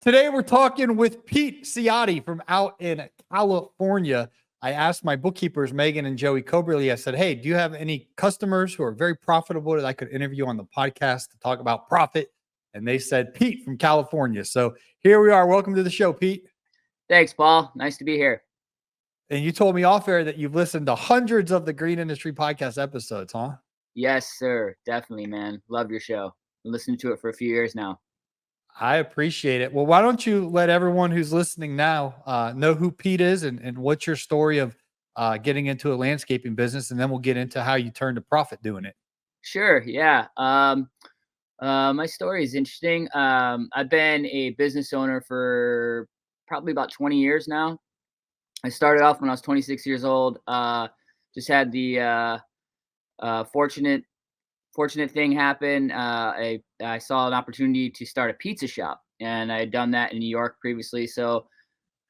Today we're talking with Pete Ciotti from out in California. I asked my bookkeepers, Megan and Joey Coberly, I said, hey, do you have any customers who are very profitable that I could interview on the podcast to talk about profit? And they said, Pete from California. So here we are. Welcome to the show, Pete. Thanks, Paul. Nice to be here. And you told me off air that you've listened to hundreds of the Green Industry podcast episodes, huh? Yes, sir. Definitely, man. Love your show. Been listening to it for a few years now. I appreciate it. Well, why don't you let everyone who's listening now know who Pete is and what's your story of getting into a landscaping business, and then we'll get into how you turn to profit doing it. Sure. Yeah. My story is interesting. I've been a business owner for probably about 20 years now. I started off when I was 26 years old. Just had the fortunate thing happen. I saw an opportunity to start a pizza shop, and I had done that in New York previously. So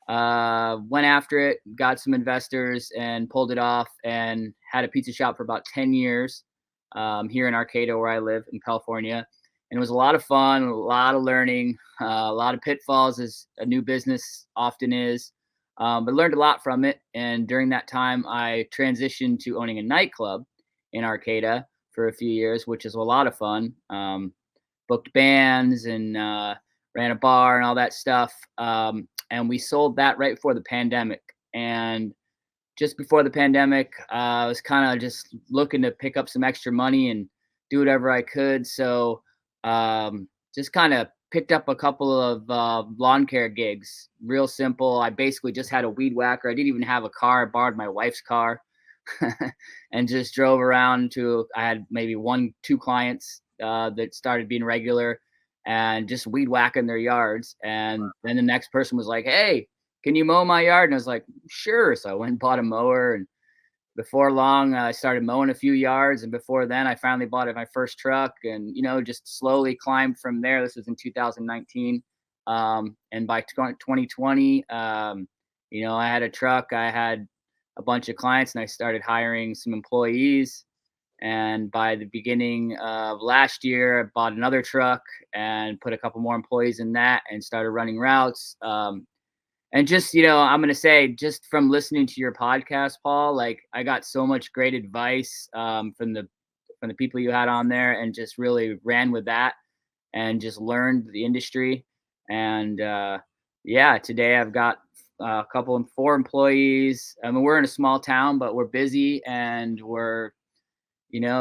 went after it, got some investors, and pulled it off, and had a pizza shop for about 10 years here in Arcata, where I live in California. And it was a lot of fun, a lot of learning, a lot of pitfalls, as a new business often is. But learned a lot from it. And during that time, I transitioned to owning a nightclub in Arcata for a few years, which is a lot of fun. Booked bands and ran a bar and all that stuff. And we sold that right before the pandemic. And just before the pandemic, I was kind of just looking to pick up some extra money and do whatever I could. So just kind of picked up a couple of lawn care gigs. Real simple. I basically just had a weed whacker. I didn't even have a car. I borrowed my wife's car and just drove around I had maybe 1-2 clients that started being regular, and just weed whacking their yards. And then the next person was like, hey, can you mow my yard? And I was like, sure. So I went and bought a mower, and before long I started mowing a few yards. And before then I finally bought my first truck, and just slowly climbed from there. This was in 2019. And by 2020, I had a truck, I had a bunch of clients, and I started hiring some employees. And by the beginning of last year, I bought another truck and put a couple more employees in that, and started running routes. And just, I'm going to say, just from listening to your podcast, Paul, like, I got so much great advice from the people you had on there, and just really ran with that and just learned the industry. And today I've got a couple and 4 employees. I mean, we're in a small town, but we're busy, and we're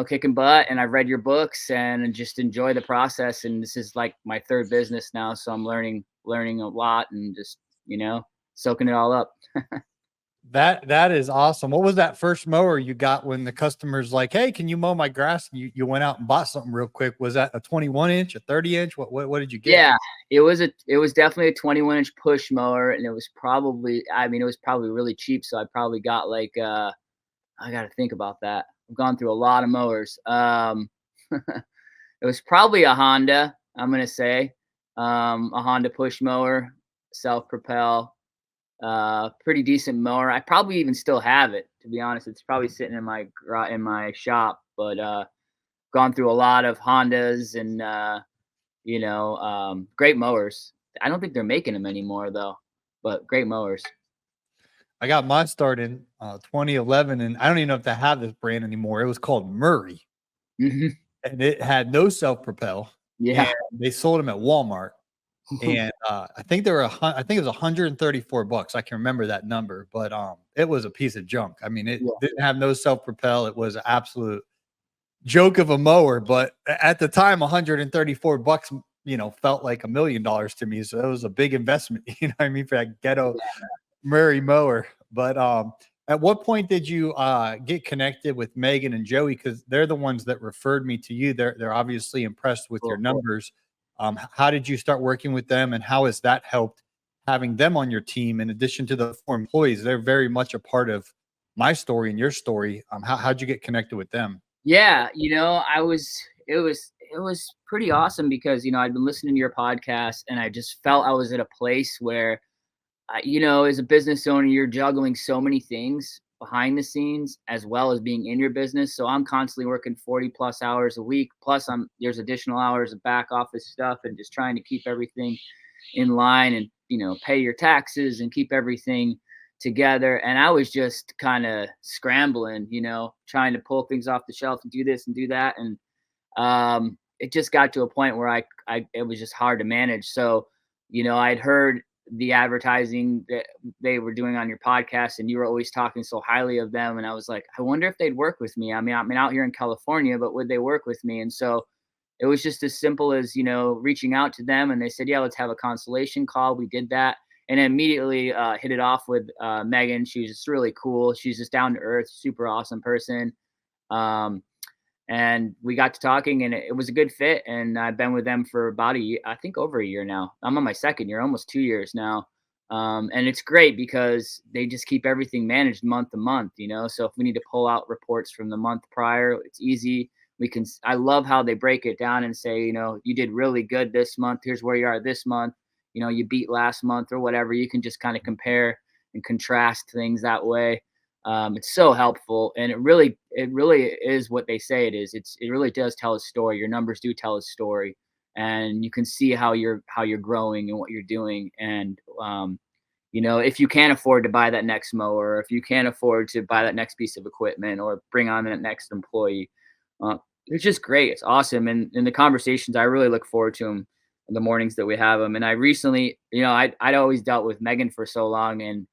kicking butt. And I've read your books and just enjoy the process. And this is like my 3rd business now. So I'm learning a lot, and just, soaking it all up. That is awesome. What was that first mower you got when the customer's like, hey, can you mow my grass? And you went out and bought something real quick. Was that a 21 inch, a 30 inch? What did you get? Yeah, it was definitely a 21-inch push mower. And it was probably really cheap. So I probably got like, I got to think about that. I've gone through a lot of mowers. It was probably a Honda, I'm going to say, a Honda push mower, self-propel, pretty decent mower. I probably even still have it, to be honest. It's probably sitting in my shop, but gone through a lot of Hondas, and great mowers. I don't think they're making them anymore though, but great mowers. I got my start in 2011, and I don't even know if they have this brand anymore. It was called Murray, Mm-hmm. and it had no self-propel. Yeah. And they sold them at Walmart, and I think it was $134. I can remember that number, but it was a piece of junk. I mean, it didn't have no self-propel. It was an absolute joke of a mower, but at the time, $134, felt like $1 million to me. So it was a big investment, what I mean, for that ghetto Murray mower. But at what point did you get connected with Megan and Joey? Because they're the ones that referred me to you. They're obviously impressed with your numbers. How did you start working with them, and how has that helped having them on your team? In addition to the 4 employees, they're very much a part of my story and your story. How'd you get connected with them? Yeah, it was pretty awesome, because I'd been listening to your podcast, and I just felt I was at a place where, as a business owner, you're juggling so many things behind the scenes as well as being in your business. So I'm constantly working 40 plus hours a week. Plus there's additional hours of back office stuff, and just trying to keep everything in line and, pay your taxes and keep everything together. And I was just kind of scrambling, trying to pull things off the shelf and do this and do that. And it just got to a point where it was just hard to manage. So, I'd heard the advertising that they were doing on your podcast, and you were always talking so highly of them. And I was like, I wonder if they'd work with me. I mean, out here in California, but would they work with me? And so it was just as simple as, reaching out to them, and they said, yeah, let's have a consultation call. We did that, and immediately hit it off with Megan. She was just really cool. She's just down to earth, super awesome person. And we got to talking, and it was a good fit. And I've been with them for about a year, I think over a year now. I'm on my second year, almost 2 years now. And it's great because they just keep everything managed month to month, So if we need to pull out reports from the month prior, it's easy. I love how they break it down and say, you did really good this month. Here's where you are this month. You beat last month or whatever. You can just kind of compare and contrast things that way. It's so helpful, and it really is what they say it is. It really does tell a story. Your numbers do tell a story, and you can see how you're growing and what you're doing. And if you can't afford to buy that next mower, or if you can't afford to buy that next piece of equipment, or bring on that next employee, it's just great. It's awesome, and in the conversations, I really look forward to them. The mornings that we have them. And I recently, I'd always dealt with Megan for so long, and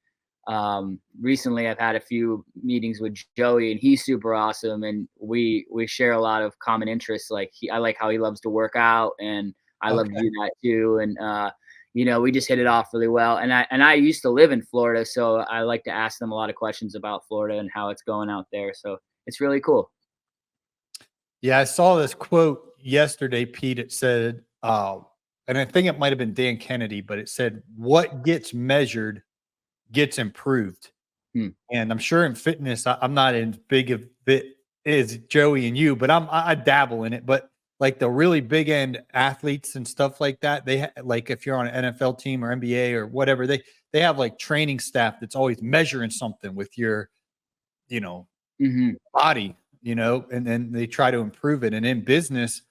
recently I've had a few meetings with Joey, and he's super awesome, and we share a lot of common interests. Like I like how he loves to work out, and I love to do that too. And we just hit it off really well. And I used to live in Florida, so I like to ask them a lot of questions about Florida and how it's going out there. So it's really cool. Yeah, I saw this quote yesterday, Pete. It said, and I think it might have been Dan Kennedy, but it said, "What gets measured gets improved." And I'm sure in fitness, I'm not as big of it as Joey and you, but I dabble in it. But like the really big end athletes and stuff like that, like if you're on an NFL team or NBA or whatever, they have like training staff that's always measuring something with your, body, and then they try to improve it. And in business,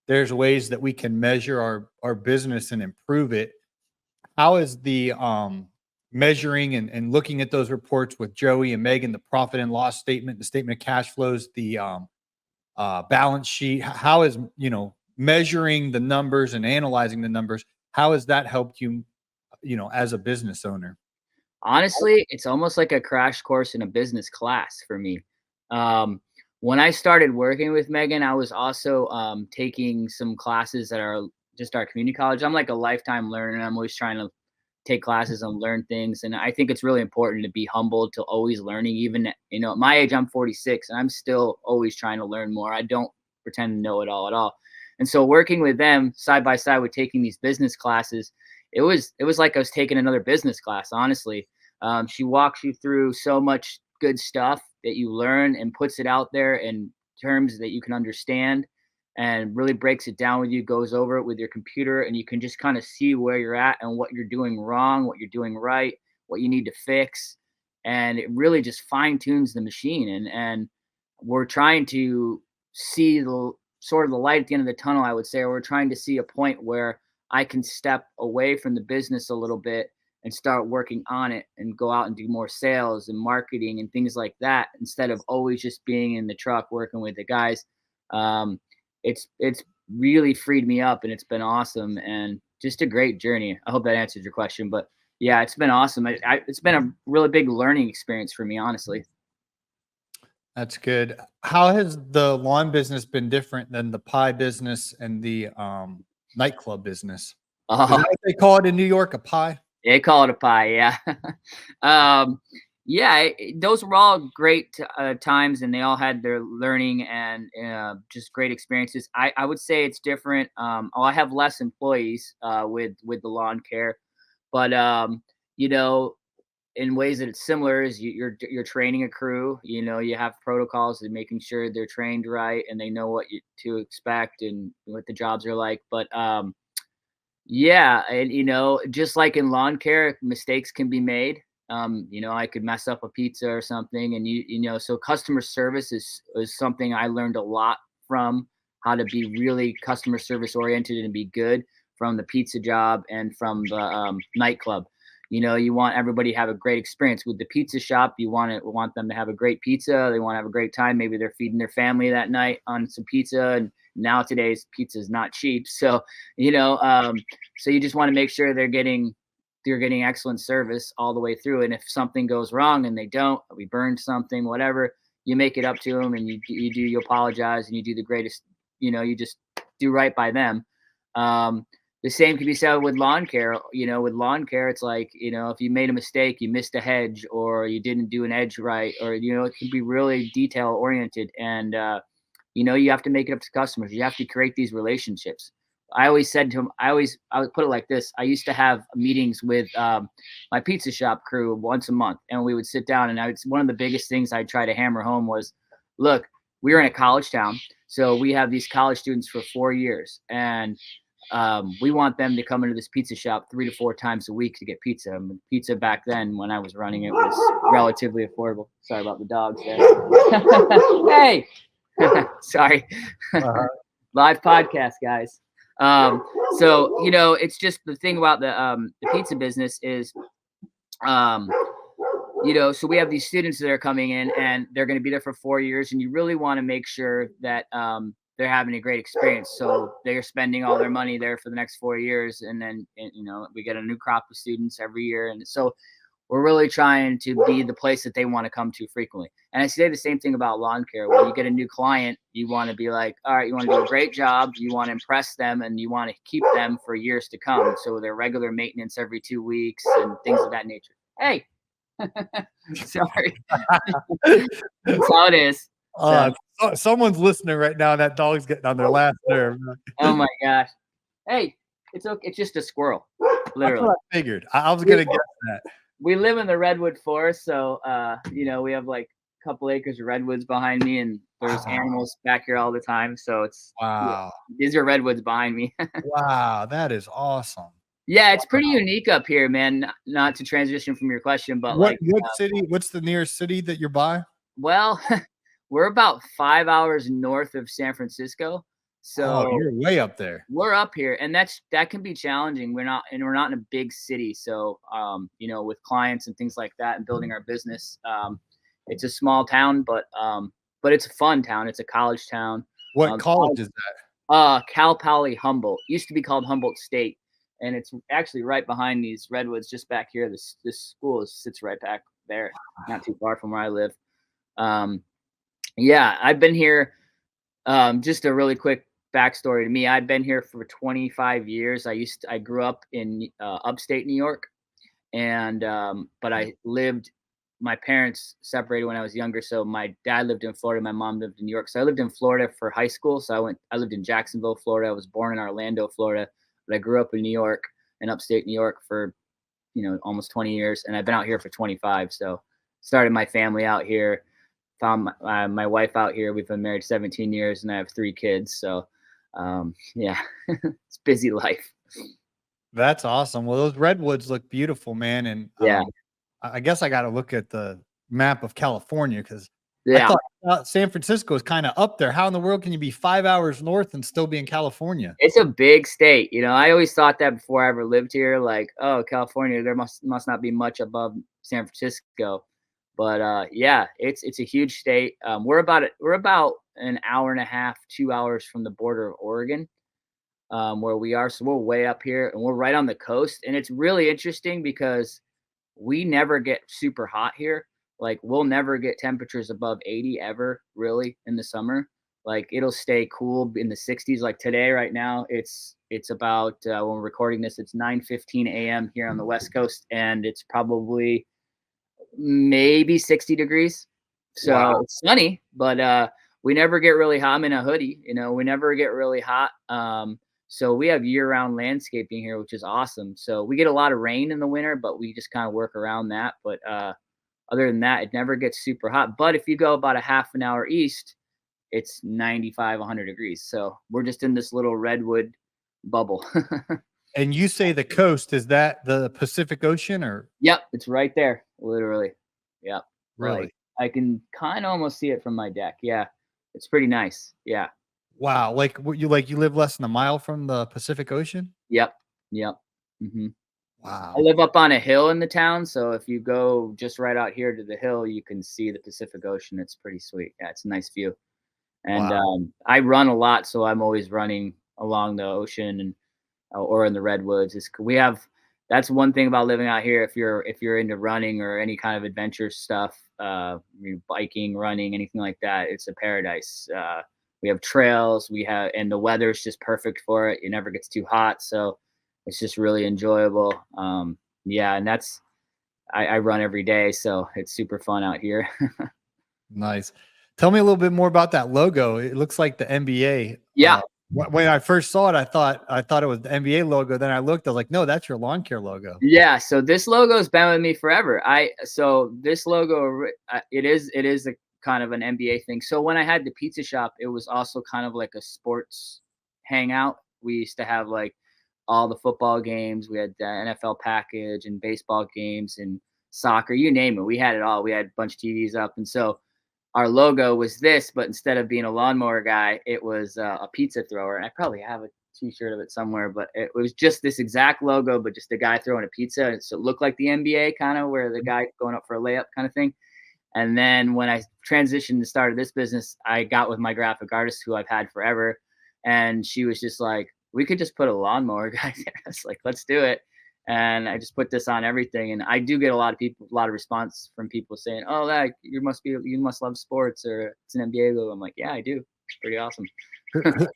there's ways that we can measure our business and improve it. How is the measuring and looking at those reports with Joey and Megan, the profit and loss statement, the statement of cash flows, the balance sheet? How is measuring the numbers and analyzing the numbers? How has that helped you, as a business owner? Honestly, it's almost like a crash course in a business class for me. When I started working with Megan, I was also taking some classes that are just our community college. I'm like a lifetime learner. I'm always trying to take classes and learn things. And I think it's really important to be humble, to always learning. Even, at my age, I'm 46, and I'm still always trying to learn more. I don't pretend to know it all at all. And so working with them side by side with taking these business classes, it was like I was taking another business class, honestly. She walks you through so much good stuff that you learn and puts it out there in terms that you can understand, and really breaks it down with you, goes over it with your computer, and you can just kind of see where you're at and what you're doing wrong, what you're doing right, what you need to fix. And it really just fine tunes the machine. And we're trying to see the sort of the light at the end of the tunnel, I would say. We're trying to see a point where I can step away from the business a little bit and start working on it and go out and do more sales and marketing and things like that, instead of always just being in the truck working with the guys. It's really freed me up, and it's been awesome, and just a great journey. I hope that answers your question, but yeah, it's been awesome. It's been a really big learning experience for me, honestly. That's good. How has the lawn business been different than the pie business and the nightclub business? Is that what they call it in New York, a pie? They call it a pie, yeah. Yeah, those were all great times, and they all had their learning and just great experiences. I would say it's different. I have less employees with the lawn care, but you know, in ways that it's similar is you're training a crew. You have protocols and making sure they're trained right and they know to expect and what the jobs are like. But yeah, and just like in lawn care, mistakes can be made. I could mess up a pizza or something, and so customer service is something I learned a lot from, how to be really customer service oriented and be good from the pizza job and from the nightclub. You know, you want everybody to have a great experience with the pizza shop. You want them to have a great pizza. They want to have a great time. Maybe they're feeding their family that night on some pizza. And now today's pizza is not cheap. So, you know, so you just want to make sure they're getting excellent service all the way through. And if something goes wrong and they don't, we burned something, whatever, you make it up to them and you apologize and you do the greatest, you know, you just do right by them. The same can be said with lawn care. You know, with lawn care, it's like, you know, if you made a mistake, you missed a hedge or you didn't do an edge right, or, you know, it can be really detail oriented. And, you know, you have to make it up to customers. You have to create these relationships. I always said to him, I would put it like this. I used to have meetings with my pizza shop crew once a month, and we would sit down. And one of the biggest things I try to hammer home was, look, we're in a college town. So we have these college students for 4 years, and we want them to come into this pizza shop 3 to 4 times a week to get pizza. I mean, pizza back then, when I was running it, was relatively affordable. Sorry about the dogs there. Hey, sorry. Live podcast, guys. So, you know, it's just the thing about the pizza business is, you know, so we have these students that are coming in and they're going to be there for 4 years, and you really want to make sure that they're having a great experience. So they're spending all their money there for the next 4 years. And then, you know, we get a new crop of students every year. And so we're really trying to be the place that they want to come to frequently. And I say the same thing about lawn care. When you get a new client, you want to be like, all right, you want to do a great job. You want to impress them, and you want to keep them for years to come. So they're regular maintenance every 2 weeks and things of that nature. Hey, sorry. That's how it is. Someone's listening right now. That dog's getting on their last nerve. Oh my gosh. Hey, it's okay. It's just a squirrel. Literally. That's what I figured. I was going to guess that. We live in the redwood forest. So, you know, we have like a couple acres of redwoods behind me, and there's animals back here all the time. So it's, wow. These are redwoods behind me. Wow. That is awesome. Yeah, it's pretty unique up here, man. Not to transition from your question, but what city? What's the nearest city that you're by? Well, we're about 5 hours north of San Francisco. So you're way up there. We're up here, and that can be challenging. We're not in a big city. So, you know, with clients and things like that and building our business, it's a small town, but it's a fun town. It's a college town. What college is that? Cal Poly Humboldt. Used to be called Humboldt State. And it's actually right behind these redwoods, just back here. This school sits right back there, not too far from where I live. Yeah, I've been here. Just a really quick backstory to me. I've been here for 25 years. I grew up in upstate New York, and but my parents separated when I was younger. So my dad lived in Florida, my mom lived in New York. So I lived in Florida for high school. So I lived in Jacksonville, Florida. I was born in Orlando, Florida. But I grew up in New York, in upstate New York, for, you know, almost 20 years, and I've been out here for 25. So started my family out here, found my wife out here. We've been married 17 years, and I have 3 kids. So, yeah, it's busy life. That's awesome. Well, those redwoods look beautiful, man. And yeah, I guess I got to look at the map of California, because yeah. I thought San Francisco is kind of up there. How in the world can you be 5 hours north and still be in California? It's a big state. You know, I always thought that before I ever lived here, like, oh, California, there must not be much above San Francisco. But yeah, it's a huge state. We're about an hour and a half, 2 hours from the border of Oregon, where we are. So we're way up here, and we're right on the coast. And it's really interesting because we never get super hot here. Like, we'll never get temperatures above 80 ever, really, in the summer. Like, it'll stay cool in the 60s. Like today, right now, it's about, when we're recording this, it's 9:15 a.m. here on the West Coast, and it's probably maybe 60 degrees. So wow. It's sunny, but we never get really hot. I'm in a hoodie, you know, we never get really hot. So we have year-round landscaping here, which is awesome. So we get a lot of rain in the winter, but we just kind of work around that. But other than that, it never gets super hot. But if you go about a half an hour east, it's 95, 100 degrees. So we're just in this little redwood bubble. And you say the coast, is that the Pacific Ocean, or? Yep, it's right there, literally. Yep. Really? Like, I can kind of almost see it from my deck. Yeah, it's pretty nice. Yeah. Wow. Like you live less than a mile from the Pacific Ocean? Yep. Yep. Hmm. I Wow. live up on a hill in the town, so if you go just right out here to the hill, you can see the Pacific Ocean. It's pretty sweet. Yeah, it's a nice view. And Wow. I run a lot, so I'm always running along the ocean and or in the redwoods. We have that's one thing about living out here. If you're into running or any kind of adventure stuff, biking, running, anything like that, it's a paradise. We have trails. And the weather's just perfect for it. It never gets too hot, so it's just really enjoyable. Yeah, and I run every day, so it's super fun out here. Nice. Tell me a little bit more about that logo. It looks like the NBA. Yeah. When I first saw it, I thought it was the NBA logo. Then I looked, I was like, no, that's your lawn care logo. Yeah, so this logo's been with me forever. So this logo, it is a kind of an NBA thing. So when I had the pizza shop, it was also kind of like a sports hangout. We used to have like all the football games. We had the NFL package and baseball games and soccer, you name it. We had it all. We had a bunch of TVs up, and so our logo was this, but instead of being a lawnmower guy, it was a pizza thrower. And I probably have a T-shirt of it somewhere, but it was just this exact logo, but just a guy throwing a pizza. And so it looked like the NBA kind of, where the guy going up for a layup kind of thing. And then when I transitioned to start this business, I got with my graphic artist who I've had forever, and she was just like, "We could just put a lawnmower guy there." I was like, "Let's do it." And I just put this on everything, and I do get a lot of response from people saying, "Oh, that you must love sports, or it's an NBA logo." I'm like, "Yeah, I do. It's pretty awesome."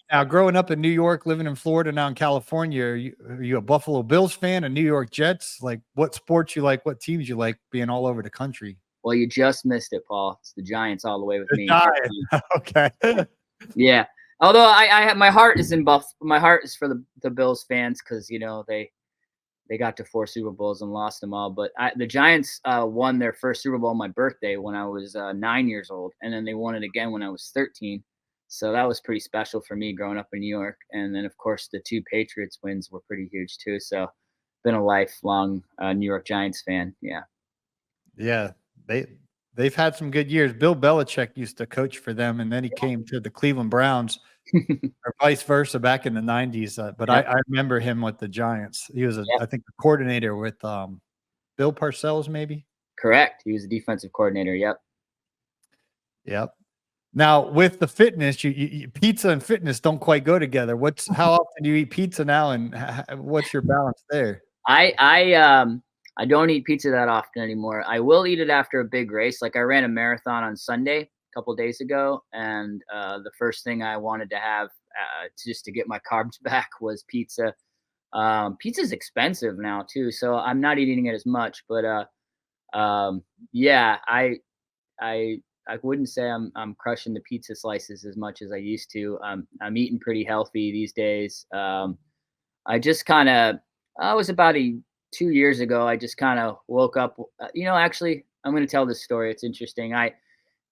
Now, growing up in New York, living in Florida, now in California, are you a Buffalo Bills fan, a New York Jets? Like, what sports you like? What teams you like? Being all over the country. Well, you just missed it, Paul. It's the Giants all the way with The me. Giants. Okay. Yeah. Although I have my heart is in Buff. My heart is for the Bills fans, because they got to 4 Super Bowls and lost them all. But the Giants won their first Super Bowl on my birthday when I was 9 years old, and then they won it again when I was 13. So that was pretty special for me growing up in New York. And then, of course, the 2 Patriots wins were pretty huge too. So been a lifelong New York Giants fan. Yeah. Yeah, they they've had some good years. Bill Belichick used to coach for them, and then he came to the Cleveland Browns, or vice versa, back in the '90s. But I, Yep. I remember him with the Giants. He was, Yep. I think, the coordinator with Bill Parcells, maybe. Correct. He was the defensive coordinator. Yep. Yep. Now, with the fitness, pizza and fitness don't quite go together. How often do you eat pizza now, and what's your balance there? I don't eat pizza that often anymore. I will eat it after a big race. Like, I ran a marathon on Sunday a couple days ago, and the first thing I wanted to have just to get my carbs back was pizza. Pizza's expensive now too, so I'm not eating it as much. But yeah, I I wouldn't say I'm crushing the pizza slices as much as I used to. I'm eating pretty healthy these days. I just kind of I was about 2 years ago. I just kind of woke up. Actually, I'm going to tell this story. It's interesting.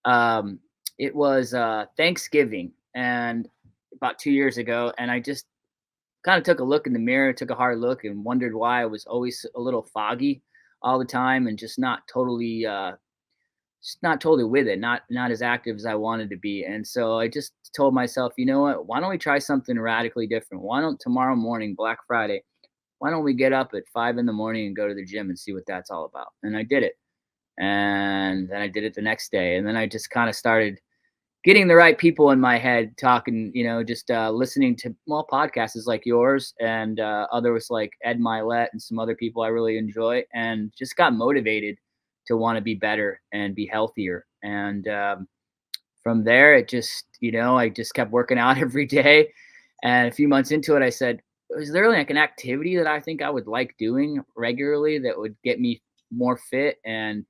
Um, it was Thanksgiving, and about 2 years ago, and I just kind of took a look in the mirror, took a hard look, and wondered why I was always a little foggy all the time, and just not totally with it, not as active as I wanted to be. And so I just told myself, you know what? Why don't we try something radically different? Why don't tomorrow morning, Black Friday, why don't we get up at 5 in the morning and go to the gym and see what that's all about? And I did it. And then I did it the next day. And then I just kind of started getting the right people in my head talking, just listening to podcasts like yours, and others like Ed Milet and some other people I really enjoy, and just got motivated to want to be better and be healthier. And from there, I just kept working out every day. And a few months into it, I said, is there like an activity that I think I would like doing regularly that would get me more fit? And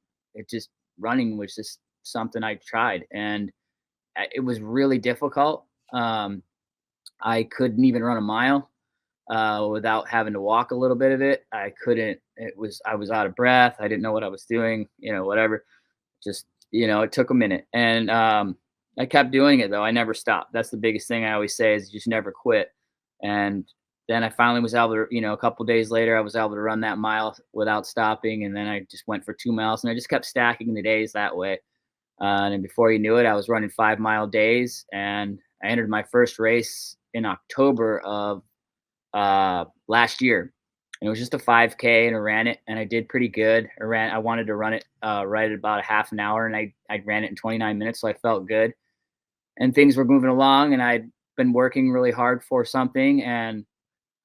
running was just something I tried. And it was really difficult. I couldn't even run a mile without having to walk a little bit of it. I couldn't. I was out of breath. I didn't know what I was doing. Whatever. Just it took a minute, and I kept doing it though. I never stopped. That's the biggest thing I always say, is just never quit. And then I finally was able to, a couple days later, I was able to run that mile without stopping, and then I just went for 2 miles, and I just kept stacking the days that way. And before you knew it, I was running 5 mile days, and I entered my first race in October of last year. And it was just a 5K, and I ran it, and I did pretty good. I wanted to run it right at about a half an hour, and I ran it in 29 minutes, so I felt good. And things were moving along, and I'd been working really hard for something, and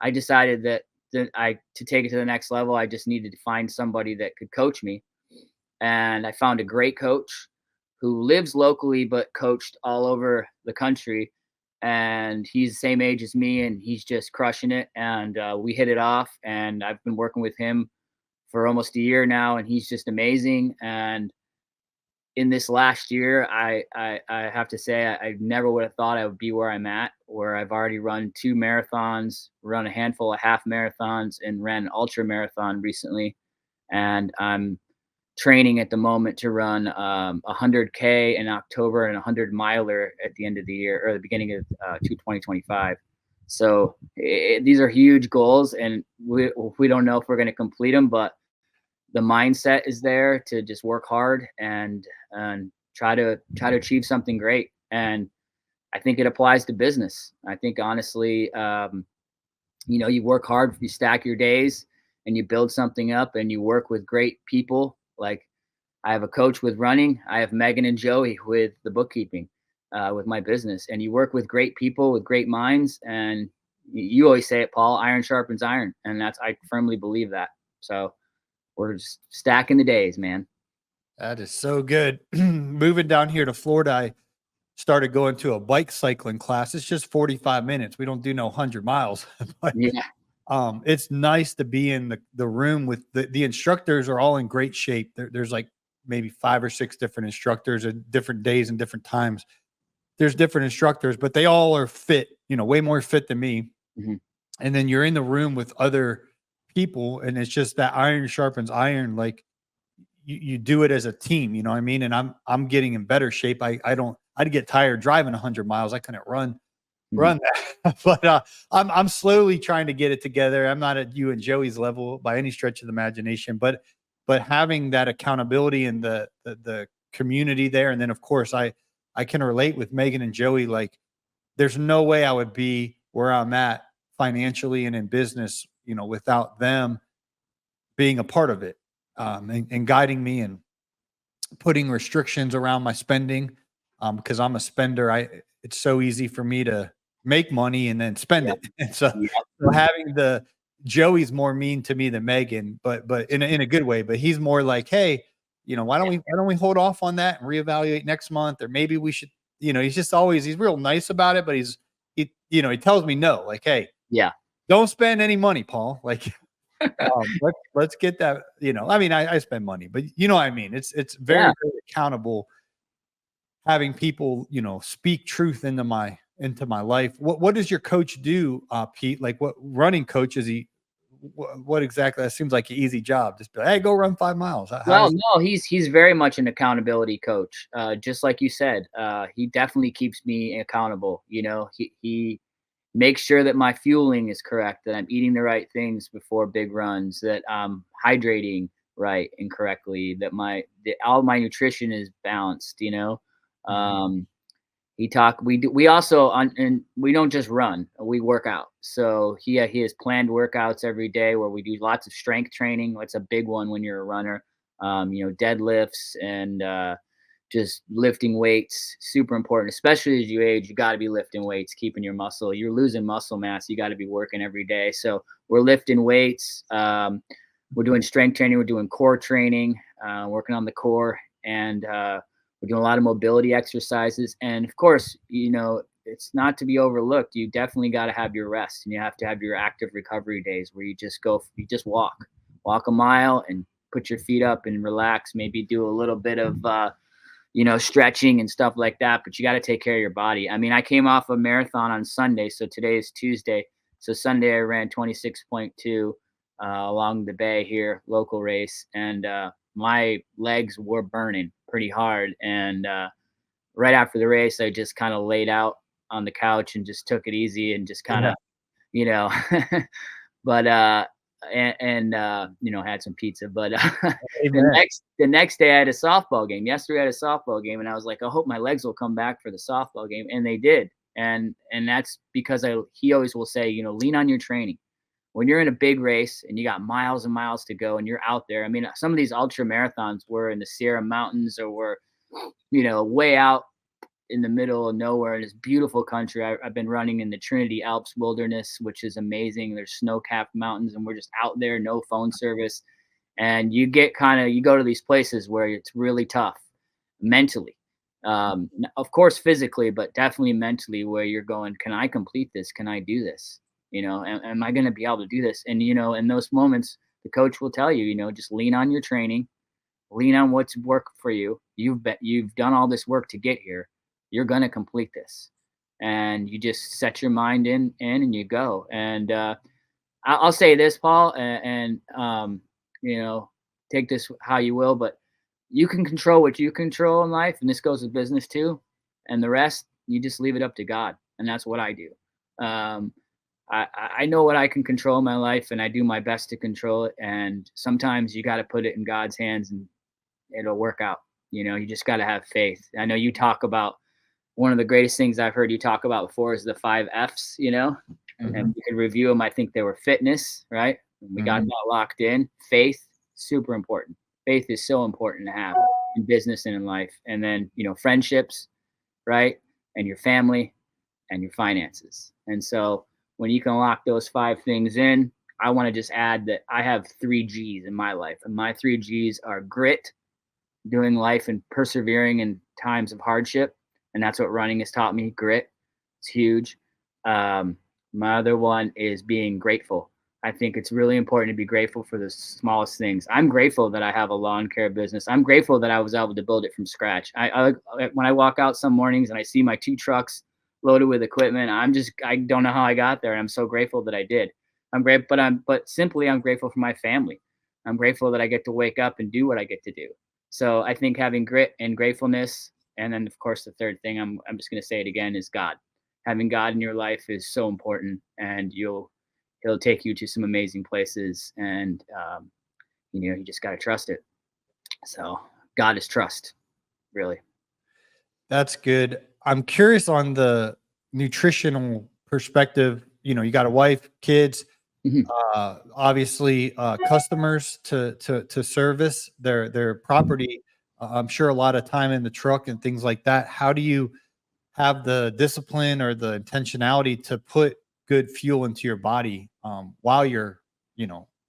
I decided that to take it to the next level, I just needed to find somebody that could coach me. And I found a great coach who lives locally but coached all over the country. And he's the same age as me, and he's just crushing it. And we hit it off. And I've been working with him for almost a year now, and he's just amazing. And in this last year, I have to say I never would have thought I would be where I'm at, where I've already run 2 marathons, run a handful of half marathons, and ran an ultra marathon recently. And I'm training at the moment to run 100K in October and a 100 miler at the end of the year, or the beginning of 2025. So these are huge goals, and we don't know if we're going to complete them, but the mindset is there to just work hard and try to achieve something great. And I think it applies to business. I think honestly, you work hard, you stack your days, and you build something up, and you work with great people. Like, I have a coach with running. I have Megan and Joey with the bookkeeping, with my business. And you work with great people with great minds. And you always say it, Paul, iron sharpens iron. And I firmly believe that. So we're just stacking the days, man. That is so good. Moving down here to Florida, I started going to a bike cycling class. It's just 45 minutes. We don't do no 100 miles. But Yeah. it's nice to be in the room with the instructors are all in great shape. There's like maybe 5 or 6 different instructors at different days and different times. There's different instructors, but they all are fit, way more fit than me. Mm-hmm. And then you're in the room with other people, and it's just that iron sharpens iron. Like you do it as a team, you know what I mean? And I'm getting in better shape. I'd get tired driving 100 miles. I couldn't run that. But I'm slowly trying to get it together. I'm not at you and Joey's level by any stretch of the imagination, but having that accountability and the community there. And then of course I can relate with Megan and Joey. Like, there's no way I would be where I'm at financially and in business, without them being a part of it, and guiding me and putting restrictions around my spending. Because I'm a spender. It's so easy for me to make money and then spend it. And so having Joey's more mean to me than Megan, but in a good way. But he's more like, hey, why don't we hold off on that and reevaluate next month, or maybe we should. He's real nice about it, but he tells me no, like, hey, don't spend any money, Paul. Like, let's get that. I mean, I spend money, but you know what I mean. It's very, very accountable. Having people, speak truth into my life. What does your coach do, Pete? Like, what running coach is he? What exactly? That seems like an easy job. Just be like, hey, go run 5 miles. No, he's very much an accountability coach. Just like you said, he definitely keeps me accountable. He makes sure that my fueling is correct, that I'm eating the right things before big runs, that I'm hydrating right and correctly, that all my nutrition is balanced. We also and we don't just run, we work out. So he has planned workouts every day where we do lots of strength training. That's a big one when you're a runner. Deadlifts and just lifting weights, super important, especially as you age. You got to be lifting weights, keeping your muscle. You're losing muscle mass. You got to be working every day. So we're lifting weights. We're doing strength training. We're doing core training, working on the core, and we're doing a lot of mobility exercises. And of course, it's not to be overlooked. You definitely got to have your rest, and you have to have your active recovery days where you just walk a mile and put your feet up and relax. Maybe do a little bit of, stretching and stuff like that, but you got to take care of your body. I mean, I came off a marathon on Sunday. So today is Tuesday. So Sunday I ran 26.2 along the bay here, local race. And my legs were burning pretty hard. And right after the race, I just kind of laid out on the couch and just took it easy and just kind of, but had some pizza. But the next day I had a softball game. Yesterday I had a softball game, and I was like, I hope my legs will come back for the softball game, and they did. And that's because he always will say, lean on your training. When you're in a big race and you got miles and miles to go and you're out there. I mean, some of these ultra marathons were in the Sierra Mountains or were, way out in the middle of nowhere in this beautiful country. I've been running in the Trinity Alps wilderness, which is amazing. There's snow-capped mountains and we're just out there, no phone service. And you go to these places where it's really tough mentally. Of course, physically, but definitely mentally, where you're going, can I complete this? Can I do this? Am I going to be able to do this? And, in those moments, the coach will tell you, just lean on your training, lean on what's worked for you. You've done all this work to get here. You're going to complete this. And you just set your mind in and you go. And I'll say this, Paul, and take this how you will, but you can control what you control in life. And this goes with business too. And the rest, you just leave it up to God. And that's what I do. I know what I can control in my life and I do my best to control it. And sometimes you got to put it in God's hands and it'll work out. You just got to have faith. I know you talk about one of the greatest things I've heard you talk about before is the 5 F's, Mm-hmm. and you can review them. I think they were fitness, right? We got that locked in. Faith, super important. Faith is so important to have in business and in life. And then, friendships, right? And your family and your finances. And so when you can lock those 5 things in, I want to just add that I have 3 G's in my life. And my 3 G's are grit, doing life and persevering in times of hardship. And that's what running has taught me. Grit. It's huge. My other one is being grateful. I think it's really important to be grateful for the smallest things. I'm grateful that I have a lawn care business. I'm grateful that I was able to build it from scratch. When I walk out some mornings and I see my 2 trucks loaded with equipment, I don't know how I got there. And I'm so grateful that I did. I'm grateful for my family. I'm grateful that I get to wake up and do what I get to do. So I think having grit and gratefulness, and then of course the third thing, I'm just going to say it again, is God. Having God in your life is so important, and he'll take you to some amazing places, and you just got to trust it. So God is trust, really. That's good. I'm curious on the nutritional perspective. You got a wife, kids, obviously customers to service their property. I'm sure a lot of time in the truck and things like that. How do you have the discipline or the intentionality to put good fuel into your body while you're,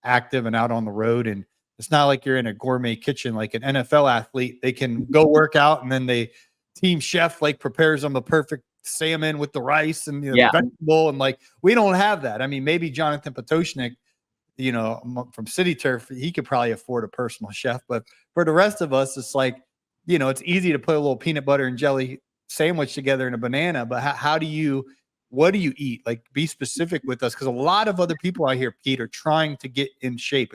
active and out on the road? And it's not like you're in a gourmet kitchen like an NFL athlete. They can go work out and then team chef like prepares them a perfect salmon with the rice and the vegetable. And like, we don't have that. I mean, maybe Jonathan Potoshnik, from City Turf, he could probably afford a personal chef, but for the rest of us, it's like, it's easy to put a little peanut butter and jelly sandwich together in a banana, but what do you eat? Like, be specific with us. Cause a lot of other people out here, Pete, are trying to get in shape.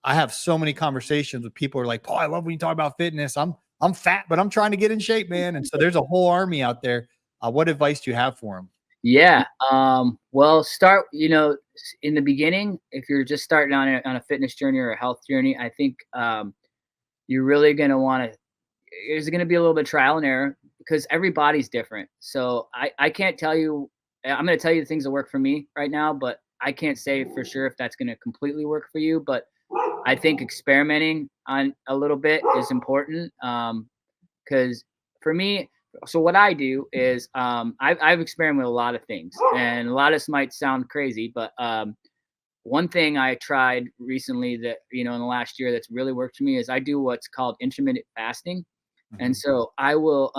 I have so many conversations with people who are like, Paul, I love when you talk about fitness. I'm fat, but I'm trying to get in shape, man. And so there's a whole army out there. What advice do you have for them? Yeah. Well, start, in the beginning, if you're just starting on a fitness journey or a health journey, I think, you're really going to want to, there's going to be a little bit of trial and error because everybody's different. So I can't tell you, I'm going to tell you the things that work for me right now, but I can't say for sure if that's going to completely work for you. But I think experimenting on a little bit is important. Because for me, so what I do is I've experimented with a lot of things, and a lot of this might sound crazy, but one thing I tried recently that, in the last year that's really worked for me is I do what's called intermittent fasting. And so I will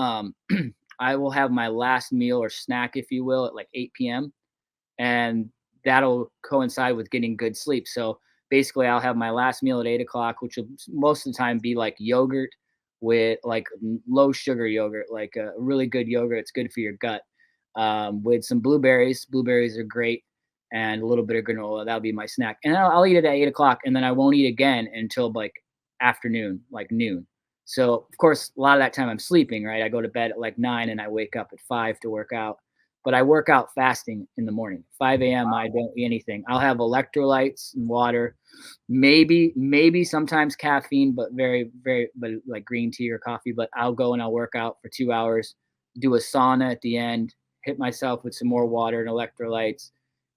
I will have my last meal or snack, if you will, at like 8 p.m. and that'll coincide with getting good sleep. So basically I'll have my last meal at 8 o'clock, which will most of the time be like yogurt with like low sugar yogurt, like a really good yogurt. It's good for your gut. With some blueberries. Blueberries are great. And a little bit of granola. That'll be my snack. And I'll eat it at 8 o'clock, and then I won't eat again until like afternoon, like noon. So of course, a lot of that time I'm sleeping, right? I go to bed at like 9 and I wake up at 5 to work out. But I work out fasting in the morning. 5 a.m. I don't eat anything. I'll have electrolytes and water, maybe sometimes caffeine, but but like green tea or coffee. But I'll go and I'll work out for 2 hours, do a sauna at the end, hit myself with some more water and electrolytes,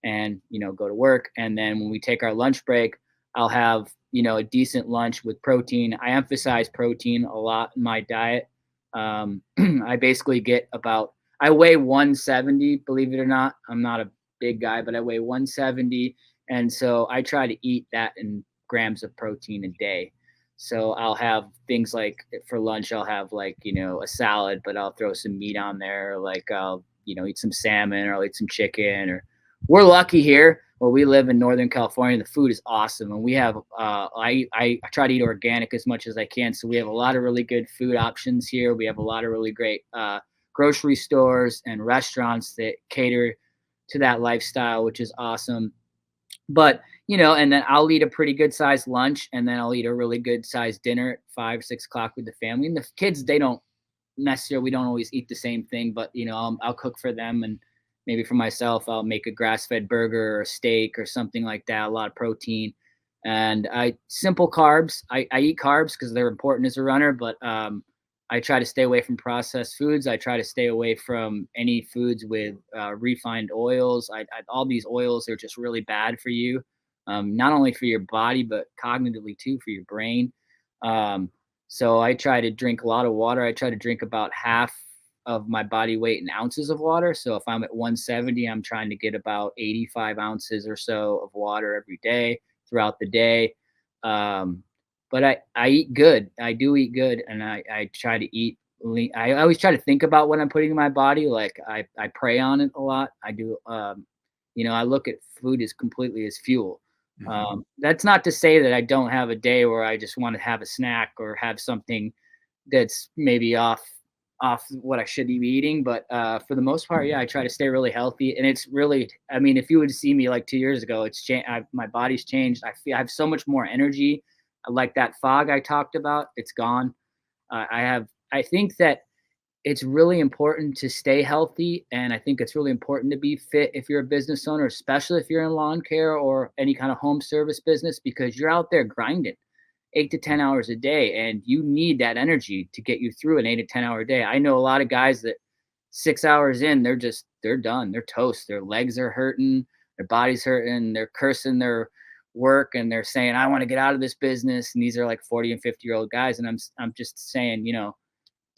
and go to work. And then when we take our lunch break, I'll have a decent lunch with protein. I emphasize protein a lot in my diet. I basically get about, I weigh 170, believe it or not. I'm not a big guy, but I weigh 170. And so I try to eat that in grams of protein a day. So I'll have things like, for lunch, I'll have like, a salad, but I'll throw some meat on there. Like I'll, eat some salmon, or I'll eat some chicken. Or we're lucky here where we live in Northern California. The food is awesome. And we have, I try to eat organic as much as I can. So we have a lot of really good food options here. We have a lot of really great grocery stores and restaurants that cater to that lifestyle, which is awesome. But and then I'll eat a pretty good sized lunch, and then I'll eat a really good sized dinner at 5, 6 o'clock with the family. And the kids, they don't necessarily, we don't always eat the same thing, but I'll cook for them, and maybe for myself, I'll make a grass fed burger or a steak or something like that. A lot of protein, and simple carbs. I eat carbs because they're important as a runner, but I try to stay away from processed foods. I try to stay away from any foods with refined oils. All these oils are just really bad for you, not only for your body, but cognitively too, for your brain. So I try to drink a lot of water. I try to drink about half of my body weight in ounces of water. So if I'm at 170, I'm trying to get about 85 ounces or so of water every day throughout the day. But I eat good. I do eat good, and I try to eat lean. I always try to think about what I'm putting in my body. Like I pray on it a lot. I do. I look at food as completely as fuel. That's not to say that I don't have a day where I just want to have a snack or have something that's maybe off what I should be eating. But for the most part, yeah, I try to stay really healthy. And it's really, I mean, if you would see me like 2 years ago, it's changed. My body's changed. I have so much more energy. Like that fog I talked about, it's gone. I think that it's really important to stay healthy. And I think it's really important to be fit if you're a business owner, especially if you're in lawn care or any kind of home service business, because you're out there grinding 8 to 10 hours a day, and you need that energy to get you through an 8 to 10 hour day. I know a lot of guys that 6 hours in, they're done. They're toast. Their legs are hurting. Their body's hurting. They're cursing their work, and they're saying, I want to get out of this business. And these are like 40 and 50-year-old guys. And I'm just saying,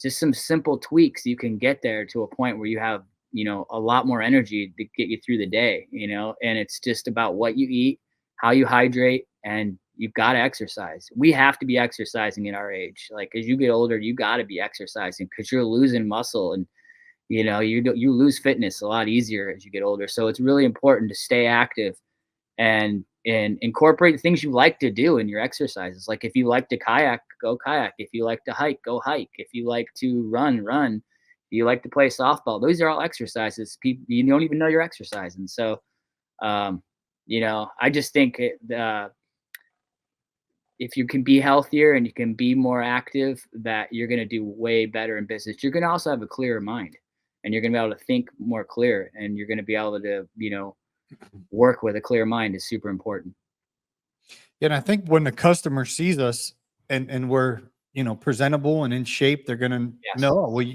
just some simple tweaks, you can get there to a point where you have, a lot more energy to get you through the day, and it's just about what you eat, how you hydrate, and you've got to exercise. We have to be exercising in our age. Like as you get older, you got to be exercising because you're losing muscle, and you lose fitness a lot easier as you get older. So it's really important to stay active and incorporate things you like to do in your exercises. Like if you like to kayak, go kayak. If you like to hike, go hike. If you like to run, run. If you like to play softball, those are all exercises. People, you don't even know you're exercising. So, I just think if you can be healthier and you can be more active, that you're going to do way better in business. You're going to also have a clearer mind, and you're going to be able to think more clear, and you're going to be able to, work with a clear mind is super important. Yeah, and I think when the customer sees us and we're, presentable and in shape, they're gonna Yes. know, well,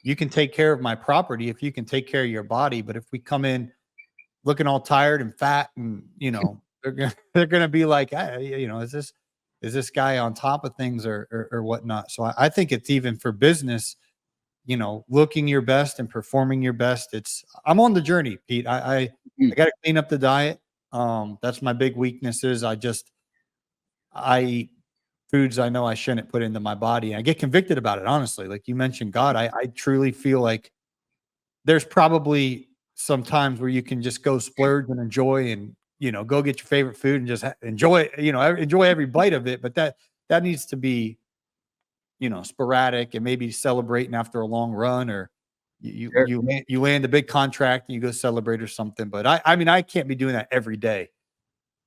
you can take care of my property if you can take care of your body. But if we come in looking all tired and fat and, they're gonna be like, is this guy on top of things or whatnot? So I think it's even for business, looking your best and performing your best. I'm on the journey, Pete. I got to clean up the diet. That's my big weaknesses. I eat foods I know I shouldn't put into my body. I get convicted about it, honestly. Like you mentioned, God, I truly feel like there's probably some times where you can just go splurge and enjoy and, go get your favorite food and just enjoy it, enjoy every bite of it. But that needs to be, sporadic and maybe celebrating after a long run, or Sure. you land a big contract and you go celebrate or something. But I mean, I can't be doing that every day,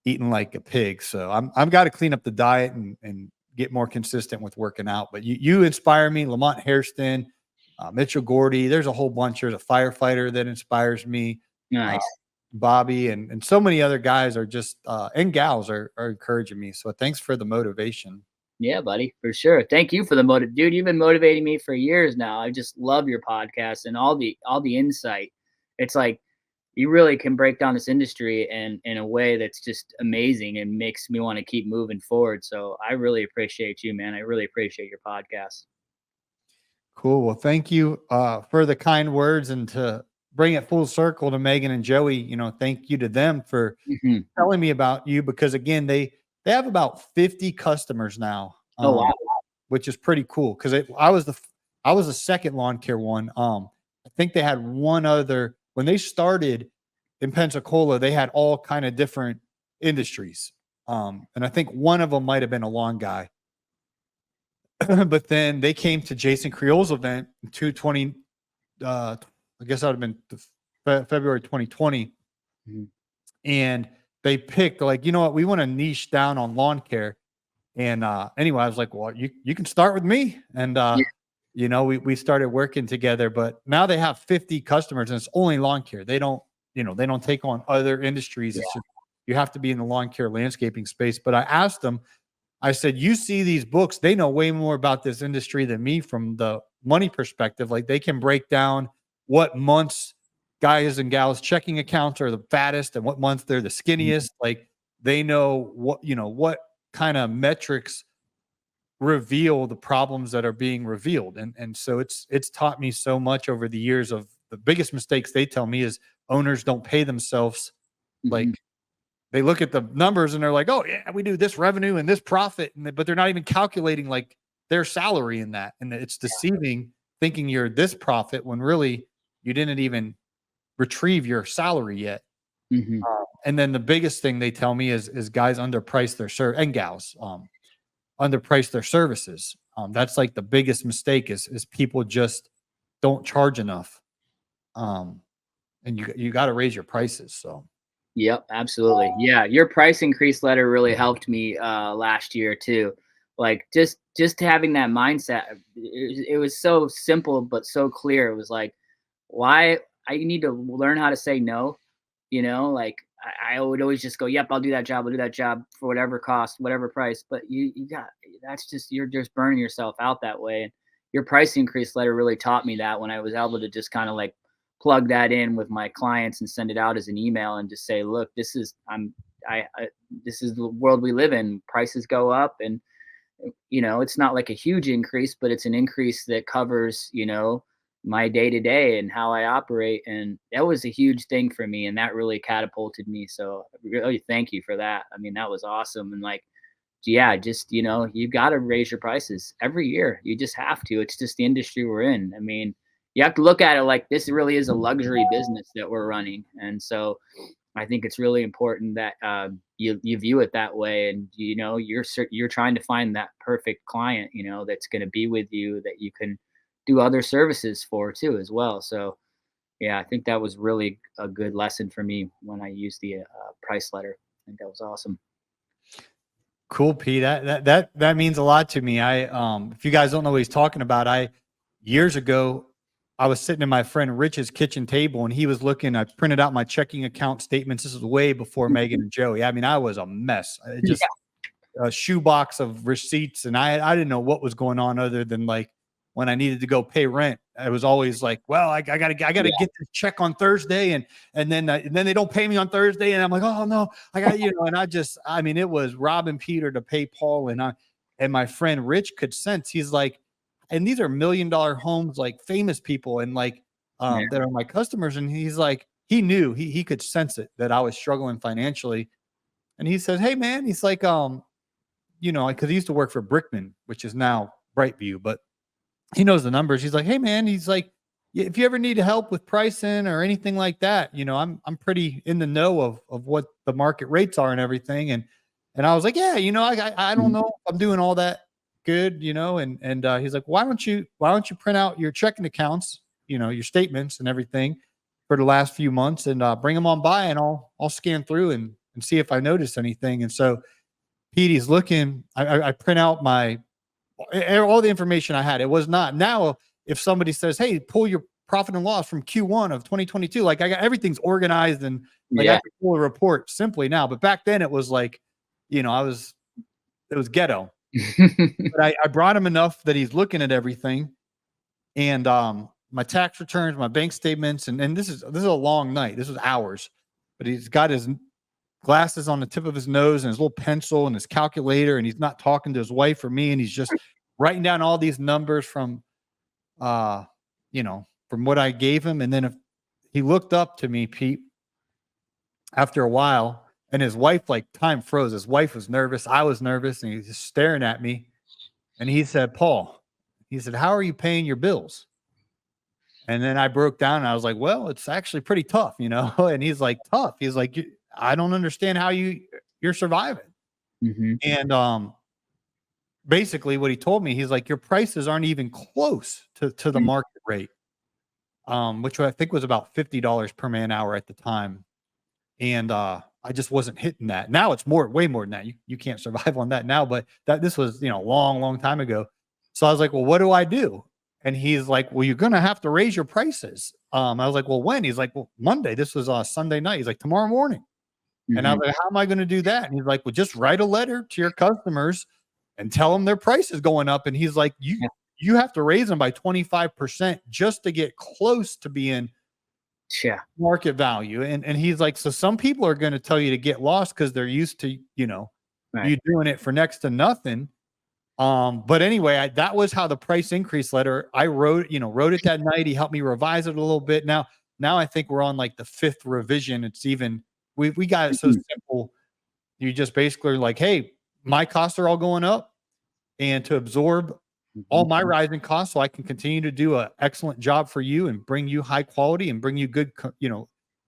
eating like a pig. So I've got to clean up the diet and get more consistent with working out. But you inspire me, Lamont Hairston, Mitchell Gordy. There's a whole bunch. There's a firefighter that inspires me. Nice. Bobby and so many other guys are just and gals are encouraging me. So thanks for the motivation. Yeah, buddy, for sure. Thank you for the motive, dude. You've been motivating me for years now. I just love your podcast and all the insight. it's like you really can break down this industry and in a way that's just amazing and makes me want to keep moving forward. So I really appreciate you, man. I really appreciate your podcast. Cool. Well, thank you for the kind words, and to bring it full circle to Megan and Joey, thank you to them for Mhm. telling me about you, because again, they have about 50 customers now, Oh, wow. which is pretty cool. Because I was the second lawn care one. I think they had one other when they started in Pensacola. They had all kind of different industries, and I think one of them might have been a lawn guy. But then they came to Jason Creol's event in 220. I guess that would have been February 2020. Mhm. And they picked, like, you know what, we want to niche down on lawn care. And anyway, I was like, well, you can start with me. And Yeah. we started working together. But now they have 50 customers, and it's only lawn care. They don't take on other industries. Yeah. It's just you have to be in the lawn care landscaping space. But I asked them, I said, you see these books, they know way more about this industry than me from the money perspective. Like, they can break down what months guys and gals checking accounts are the fattest and what months they're the Mhm. skinniest. Like, they know what kind of metrics reveal the problems that are being revealed. And so it's taught me so much over the years. Of the biggest mistakes they tell me is owners don't pay themselves. Like, Mhm. they look at the numbers and they're like, oh yeah, we do this revenue and this profit, but they're not even calculating like their salary in that. And it's deceiving, thinking you're this profit when really you didn't even retrieve your salary yet. Mhm. And then the biggest thing they tell me is guys underprice their and gals underprice their services. That's like the biggest mistake is people just don't charge enough. Um, and you got to raise your prices. So Yep, absolutely. Yeah, your price increase letter really helped me last year too. Like just having that mindset, it was so simple but so clear. It was like, why I need to learn how to say no. Like I would always just go, yep, I'll do that job. I'll do that job for whatever cost, whatever price. But you got that's just you're just burning yourself out that way. And your price increase letter really taught me that when I was able to just kind of like plug that in with my clients and send it out as an email and just say, look, I this is the world we live in. Prices go up, and it's not like a huge increase, but it's an increase that covers, my day to day and how I operate. And that was a huge thing for me. And that really catapulted me. So really thank you for that. I mean, that was awesome. And like, yeah, just, you got to raise your prices every year. You just have to. It's just the industry we're in. I mean, you have to look at it like this really is a luxury business that we're running. And so I think it's really important that you view it that way, and you're trying to find that perfect client, that's going to be with you, that you can do other services for too as well. So yeah, I think that was really a good lesson for me when I used the price letter. I think that was awesome. cool, Pete. That means a lot to me. If you guys don't know what he's talking about, years ago I was sitting at my friend Rich's kitchen table, and he was looking. I printed out my checking account statements. This was way before Megan and Joey. I mean, I was a mess. Just a shoebox of receipts, and I didn't know what was going on, other than like when I needed to go pay rent. I was always like, well, I gotta Yeah. get the check on Thursday, and then they don't pay me on Thursday, and I'm like, oh no, I got and I mean, it was robbing Peter to pay Paul. And my friend Rich could sense. He's like, and these are $1 million homes, like famous people, and like Yeah. that are my customers, and he's like, he knew, he could sense it, that I was struggling financially. And he says, hey man, he's like, because he used to work for Brickman, which is now Brightview, but he knows the numbers. He's like, hey man, he's like, if you ever need help with pricing or anything like that, I'm pretty in the know of what the market rates are and everything. And I was like, yeah, I don't Mhm. know if I'm doing all that good, and he's like, why don't you print out your checking accounts, your statements and everything for the last few months, and bring them on by, and I'll scan through and see if I notice anything. And so Petey's looking. I print out all the information I had. It was not now. If somebody says, "Hey, pull your profit and loss from Q1 of 2022," like I got everything's organized, and like I Yeah. can pull a report simply now. But back then it was like, it was ghetto. But I brought him enough that he's looking at everything, and my tax returns, my bank statements, and this is a long night. This was hours, but he's got his glasses on the tip of his nose and his little pencil and his calculator, and he's not talking to his wife or me, and he's just writing down all these numbers from from what I gave him. And then if he looked up to me, Pete, after a while, and his wife, like, time froze. His wife was nervous. I was nervous, and he's just staring at me. And he said, Paul, he said, how are you paying your bills? And then I broke down and I was like, well, it's actually pretty tough, And he's like, tough. He's like, I don't understand how you're surviving. Mm-hmm. And basically what he told me, he's like, your prices aren't even close to the market rate, which I think was about $50 per man hour at the time. And I just wasn't hitting that. Now it's way more than that. You can't survive on that now, but this was, long time ago. So I was like, well, what do I do? And he's like, well, you're going to have to raise your prices. I was like, well, when? He's like, well, Monday. This was Sunday night. He's like, tomorrow morning. Mm-hmm. And I was like, how am I going to do that? And he's like, well, just write a letter to your customers and tell them their price is going up. And he's like, you have to raise them by 25% just to get close to being market value. And he's like, so some people are going to tell you to get lost because they're used to, you doing it for next to nothing. But anyway, that was how the price increase letter, I wrote it that night. He helped me revise it a little bit. Now I think we're on like the 5th revision. It's even, we got it so simple. You just basically are like, hey, my costs are all going up, and to absorb all my rising costs so I can continue to do an excellent job for you and bring you high quality and bring you good,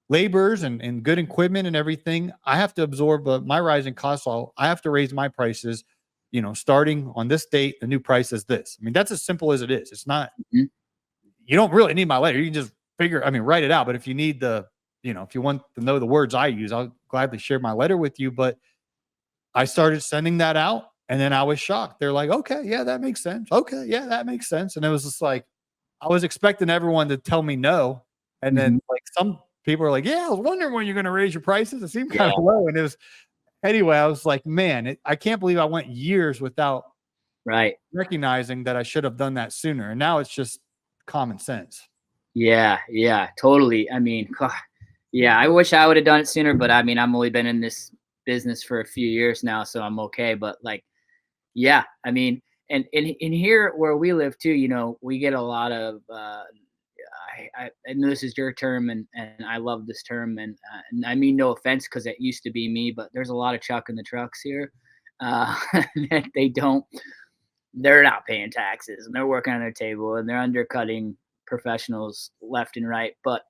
laborers and good equipment and everything. I have to absorb my rising costs. So I have to raise my prices, starting on this date. The new price is this. I mean, that's as simple as it is. It's not, you don't really need my letter. You can just write it out. But if you need if you want to know the words I use, I'll gladly share my letter with you. But I started sending that out. And then I was shocked. They're like, okay, yeah, that makes sense. Okay, yeah, that makes sense. And it was just like, I was expecting everyone to tell me no. And then like some people are like, yeah, I was wondering when you're going to raise your prices. It seemed kind of low. And it was, anyway, I was like, man, I can't believe I went years without recognizing that I should have done that sooner. And now it's just common sense. Yeah, totally. I mean, I wish I would have done it sooner, but I mean, I've only been in this business for a few years now, so I'm okay. But like, yeah, I mean, and in here where we live too, we get a lot of, I know this is your term, and I love this term, and I mean no offense because it used to be me, but there's a lot of chuck in the trucks here. They're not paying taxes, and they're working on their table, and they're undercutting professionals left and right. But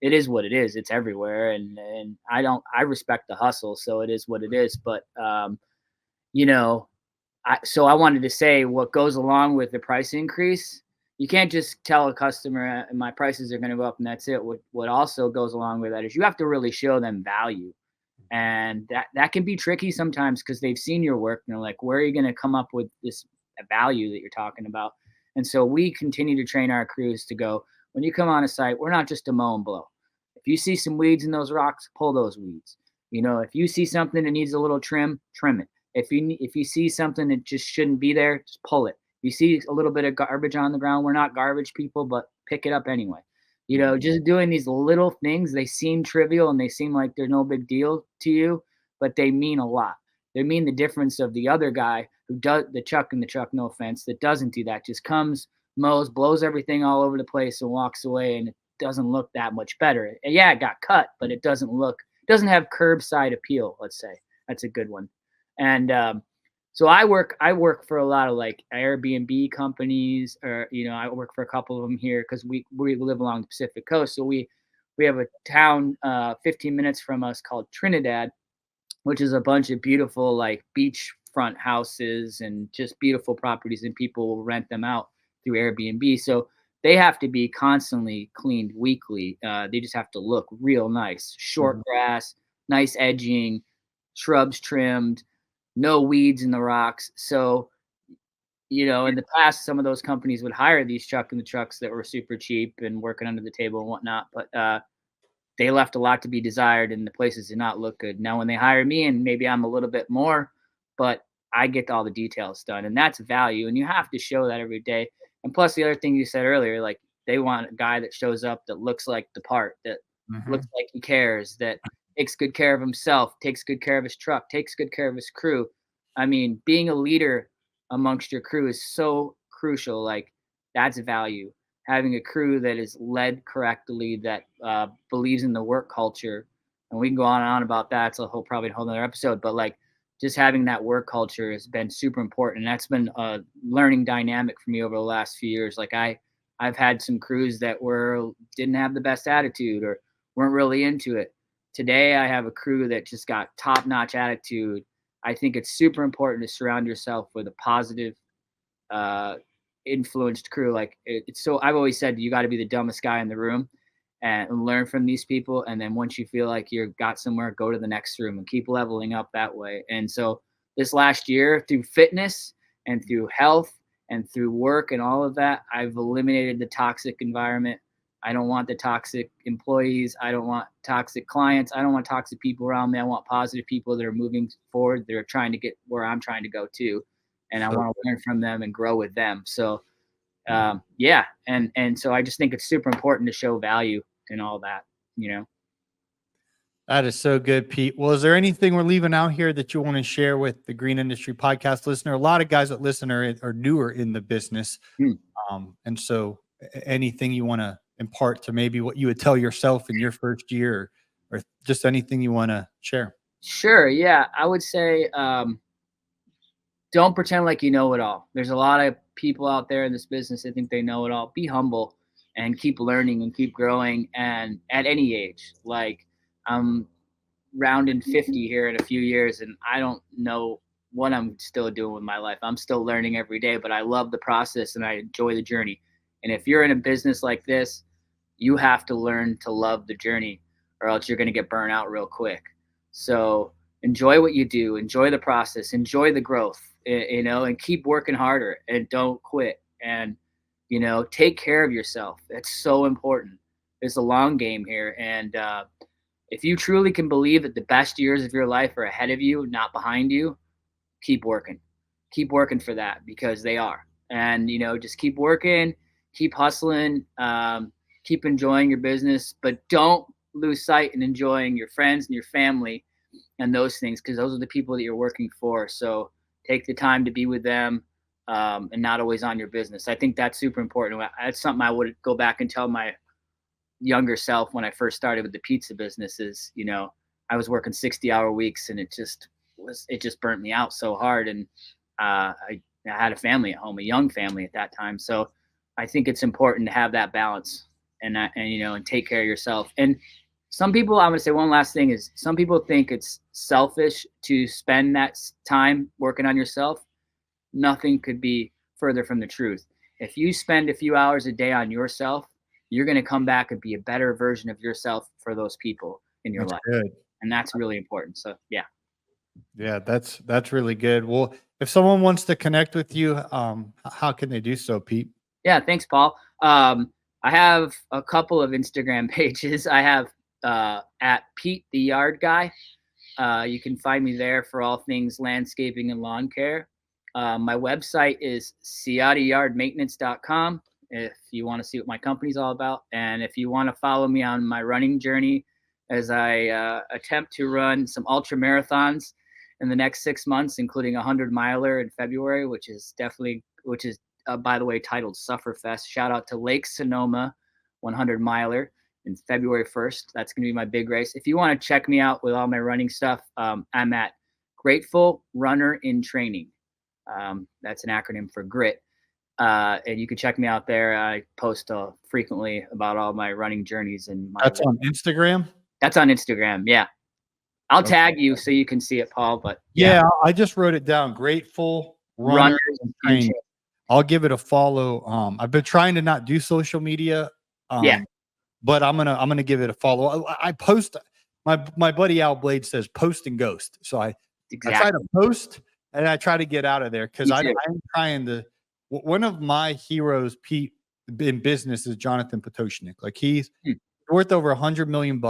it is what it is. It's everywhere, and I respect the hustle, so it is what it is. But so I wanted to say what goes along with the price increase. You can't just tell a customer my prices are going to go up and that's it. What also goes along with that is you have to really show them value. And that can be tricky sometimes because they've seen your work and they're like, where are you going to come up with this value that you're talking about? And so we continue to train our crews to go, when you come on a site, we're not just a mow and blow. If you see some weeds in those rocks, pull those weeds. If you see something that needs a little trim it. If you see something that just shouldn't be there, just pull it. If you see a little bit of garbage on the ground, we're not garbage people, but pick it up anyway. Just doing these little things, they seem trivial and they seem like they're no big deal to you, but they mean a lot. They mean the difference of the other guy who does the chuck in the truck, no offense, that doesn't do that, just comes, mows, blows everything all over the place and walks away, and it doesn't look that much better. Yeah, it got cut, but it doesn't have curbside appeal, let's say. That's a good one. And so I work for a lot of like Airbnb companies, or I work for a couple of them here because we live along the Pacific Coast. So we have a town 15 minutes from us called Trinidad, which is a bunch of beautiful like beachfront houses and just beautiful properties, and people will rent them out through Airbnb. So they have to be constantly cleaned weekly. They just have to look real nice, short grass, nice edging, shrubs trimmed, no weeds in the rocks. So, in the past, some of those companies would hire these chuck in the trucks that were super cheap and working under the table and whatnot, but they left a lot to be desired, and the places did not look good. Now, when they hire me, and maybe I'm a little bit more, but I get all the details done, and that's value, and you have to show that every day. And plus, the other thing you said earlier, like They want a guy that shows up that looks like the part, that looks like he cares, that takes good care of himself, takes good care of his truck, takes good care of his crew. I mean, being a leader amongst your crew is so crucial. Like, that's value. Having a crew that is led correctly, that believes in the work culture, and we can go on and on about that. It's a whole probably a whole other episode, but like just having that work culture has been super important. And that's been a learning dynamic for me over the last few years. Like I've had some crews that didn't have the best attitude or weren't really into it. Today I have a crew that just got top-notch attitude. I think it's super important to surround yourself with a positive, influenced crew. Like it's so I've always said you got to be the dumbest guy in the room and learn from these people. And then once you feel like you're got somewhere, go to the next room and keep leveling up that way. And so this last year, through fitness and through health and through work and all of that, I've eliminated the toxic environment. I don't want the toxic employees. I don't want toxic clients. I don't want toxic people around me. I want positive people that are moving forward. They're trying to get where I'm trying to go to. And I want to learn from them and grow with them. So yeah. And so I just think it's super important to show value and all that, you know. That is so good, Pete. Well, is there anything we're leaving out here that you want to share with the Green Industry Podcast listener? A lot of guys that listen are newer in the business. And so anything you want to impart to maybe what you would tell yourself in your first year or just anything you want to share? Sure. Yeah. I would say, don't pretend like you know it all. There's a lot of people out there in this business that think they know it all. Be humble and keep learning and keep growing. And at any age, like I'm rounding 50 here in a few years, and I don't know what I'm still doing with my life. I'm still learning every day, but I love the process and I enjoy the journey. And if you're in a business like this, you have to learn to love the journey, or else you're going to get burnt out real quick. So enjoy what you do, enjoy the process, enjoy the growth, you know, and keep working harder and don't quit. And, you know, take care of yourself. It's so important. It's a long game here. And if you truly can believe that the best years of your life are ahead of you, not behind you, keep working. Keep working for that, because they are. And, you know, just keep working, keep hustling, keep enjoying your business, but don't lose sight in enjoying your friends and your family and those things, because those are the people that you're working for. So take the time to be with them, and not always on your business. I think that's super important. That's something I would go back and tell my younger self when I first started with the pizza business is, you know, I was working 60-hour weeks and it just burnt me out so hard. And I had a family at home, a young family at that time. So I think it's important to have that balance and you know, and take care of yourself. And some people, I'm going to say one last thing is, some people think it's selfish to spend that time working on yourself. Nothing could be further from the truth. If you spend a few hours a day on yourself, you're going to come back and be a better version of yourself for those people in your life. Good. And that's really important. So, yeah. Yeah, that's really good. Well, if someone wants to connect with you, how can they do so, Pete? Yeah, thanks, Paul. I have a couple of Instagram pages. I have at Pete the Yard Guy. You can find me there for all things landscaping and lawn care. My website is CiottiYardMaintenance.com if you want to see what my company's all about. And if you want to follow me on my running journey as I attempt to run some ultra marathons in the next 6 months, including a 100-miler in February, which is by the way, titled Sufferfest. Shout out to Lake Sonoma 100-miler in February 1st. That's going to be my big race. If you want to check me out with all my running stuff, I'm at Grateful Runner in Training. That's an acronym for GRIT. And you can check me out there. I post frequently about all my running journeys. And that's on Instagram? That's on Instagram, yeah. I'll tag you so you can see it, Paul. But yeah, I just wrote it down. Grateful Runner in Training. I'll give it a follow. I've been trying to not do social media. But I'm gonna give it a follow. I post. My buddy Al Blade says post and ghost. So I try to post and I try to get out of there, because I'm trying to. One of my heroes, Pete, in business is Jonathan Potoshnik. Like he's worth over $100 million.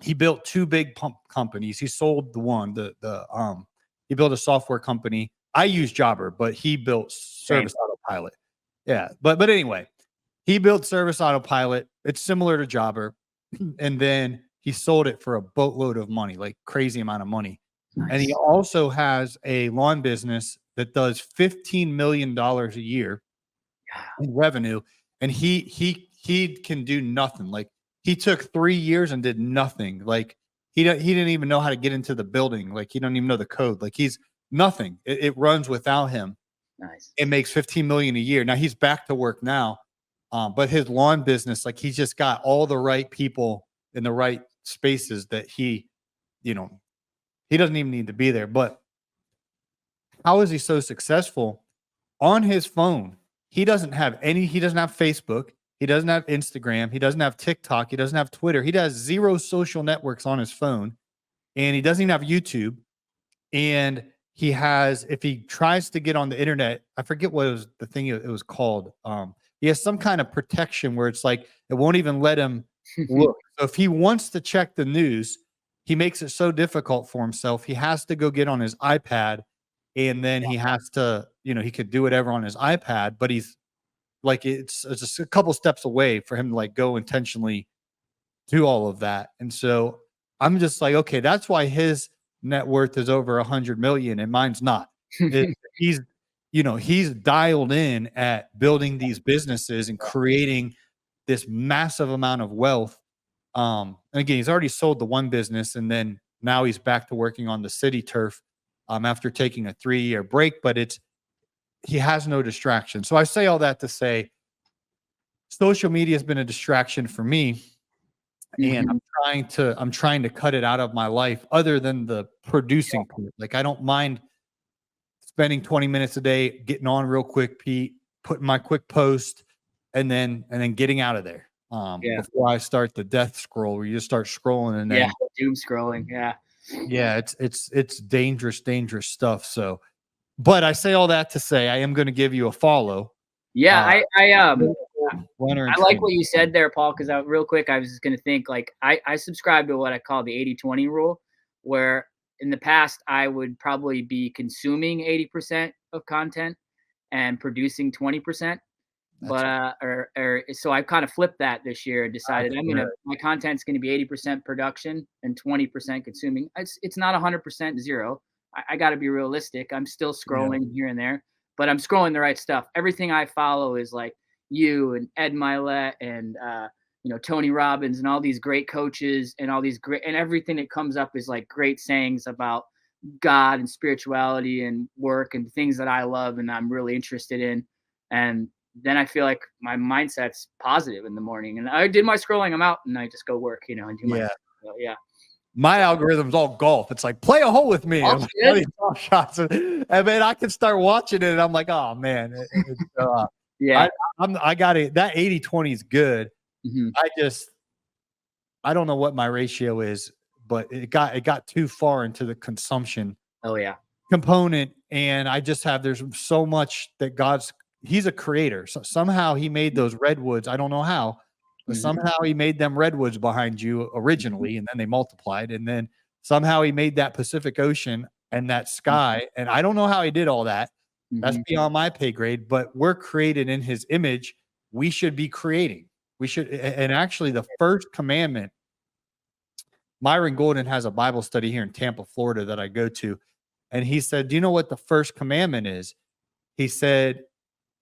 He built 2 big pump companies. He sold the one. He built a software company. I use Jobber, but he built Service Autopilot. Yeah, but anyway, he built Service Autopilot. It's similar to Jobber. And then he sold it for a boatload of money, like crazy amount of money. Nice. And he also has a lawn business that does $15 million a year in revenue. And he can do nothing. Like he took 3 years and did nothing. Like he didn't even know how to get into the building. Like he don't even know the code. Like he's nothing. It runs without him. Nice. It makes 15 million a year. Now he's back to work now. But his lawn business, like he's just got all the right people in the right spaces that he doesn't even need to be there. But how is he so successful? On his phone, he doesn't have Facebook. He doesn't have Instagram. He doesn't have TikTok. He doesn't have Twitter. He has 0 social networks on his phone, and he doesn't even have YouTube. And he has, if he tries to get on the internet, I forget what was the thing it was called. He has some kind of protection where it's like it won't even let him look. So if he wants to check the news, he makes it so difficult for himself. He has to go get on his iPad, and then he has to, he could do whatever on his iPad, but he's like, it's just a couple steps away for him to like go intentionally do all of that. And so I'm just like, okay, that's why his net worth is over 100 million and mine's not. He's dialed in at building these businesses and creating this massive amount of wealth. And again, he's already sold the one business, and then now he's back to working on the city turf after taking a 3-year break, but he has no distraction. So I say all that to say social media has been a distraction for me. And I'm trying to cut it out of my life other than the producing part. Like I don't mind spending 20 minutes a day, getting on real quick, Pete, putting my quick post, and then getting out of there. Before I start the death scroll where you just start scrolling and then doom scrolling. It's dangerous stuff. So, but I say all that to say I am going to give you a follow. I like what you said there, Paul, because real quick, I was just going to think, like, I subscribe to what I call the 80-20 rule, where in the past, I would probably be consuming 80% of content and producing 20%. But, so I kind of flipped that this year and decided my content's going to be 80% production and 20% consuming. It's not 100% zero. I got to be realistic. I'm still scrolling here and there, but I'm scrolling the right stuff. Everything I follow is like you and Ed Milet and, Tony Robbins and all these great coaches and all these great, and everything that comes up is like great sayings about God and spirituality and work and things that I love and I'm really interested in. And then I feel like my mindset's positive in the morning, and I did my scrolling. I'm out and I just go work, and do my, My algorithm's all golf. It's like, play a hole with me. And shots. And man, I can start watching it and I'm like, oh man. I got it. That 80-20 is good. I don't know what my ratio is, but it got too far into the consumption component. And there's so much that he's a creator. So somehow he made those redwoods. I don't know how, but somehow he made them redwoods behind you originally, and then they multiplied. And then somehow he made that Pacific Ocean and that sky. And I don't know how he did all that. That's beyond my pay grade, but we're created in his image. We should be creating. And actually the first commandment, Myron Golden has a Bible study here in Tampa, Florida that I go to. And he said, do you know what the first commandment is? He said,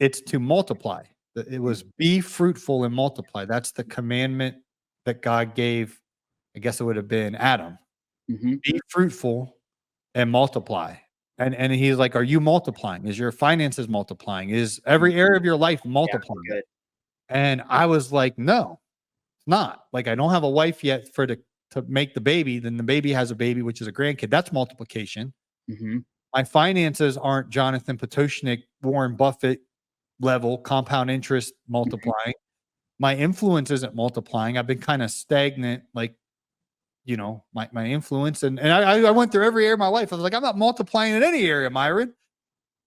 it's to multiply. It was be fruitful and multiply. That's the commandment that God gave. I guess it would have been Adam. Be fruitful and multiply. And he's like, are you multiplying? Is your finances multiplying? Is every area of your life multiplying? And I was like, no, it's not. Like, I don't have a wife yet to make the baby. Then the baby has a baby, which is a grandkid. That's multiplication. My finances aren't Jonathan Potoshnik, Warren Buffett level compound interest multiplying. My influence isn't multiplying. I've been kind of stagnant, like, my influence. And I went through every area of my life. I was like, I'm not multiplying in any area, Myron.